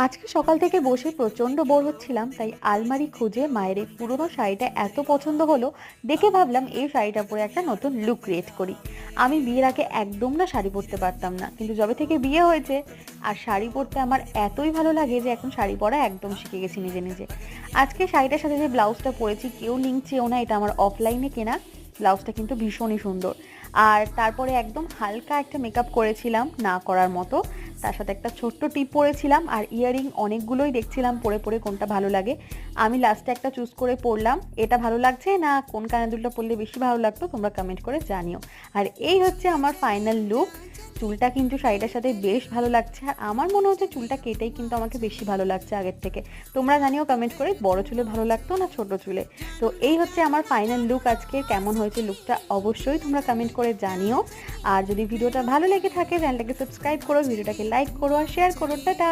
আজকে সকাল থেকে বসে প্রচণ্ড বোর হচ্ছিলাম, তাই আলমারি খুঁজে মায়ের এই পুরোনো শাড়িটা এত পছন্দ হলো, দেখে ভাবলাম এই শাড়িটা পরে একটা নতুন লুক ক্রিয়েট করি। আমি বিয়ের আগে একদম না শাড়ি পরতে পারতাম না, কিন্তু যবে থেকে বিয়ে হয়েছে আর শাড়ি পরতে আমার এতই ভালো লাগে যে এখন শাড়ি পরা একদম শিখে গেছি নিজে নিজে। আজকে শাড়িটার সাথে যে ব্লাউজটা পরেছি কেউ লিঙ্ক চেয়েও না, এটা আমার অফলাইনে কেনা। ব্লাউজটা কিন্তু ভীষণই সুন্দর। আর তারপরে একদম হালকা একটা মেকআপ করেছিলাম, না করার মতো। তার সাথে একটা ছোট্ট টিপ পরেছিলাম, আর ইয়াররিং অনেকগুলোই দেখছিলাম পরে পরে কোনটা ভালো লাগে। আমি লাস্টে একটা চুজ করে পরলাম। এটা ভালো লাগছে না কোন কানের দুলটা পরলে বেশি ভালো লাগতো তোমরা কমেন্ট করে জানিও। আর এই হচ্ছে আমার ফাইনাল লুক। চুলটা কিন্তু শাড়িটার সাথে বেশ ভালো লাগছে, আর আমার মনে হচ্ছে চুলটা কেটেই কিন্তু আমাকে বেশি ভালো লাগছে আগের থেকে। তোমরা জানিও কমেন্ট করে বড় চুলে ভালো লাগতো না ছোট চুলে। তো এই হচ্ছে আমার ফাইনাল লুক। আজকে কেমন হয়েছে লুকটা অবশ্যই তোমরা কমেন্ট করে জানিও। আর যদি ভিডিওটা ভালো লেগে থাকে চ্যানেলটাকে সাবস্ক্রাইব করো, ভিডিওটাকে লাইক করো আর শেয়ার করো। টাটা।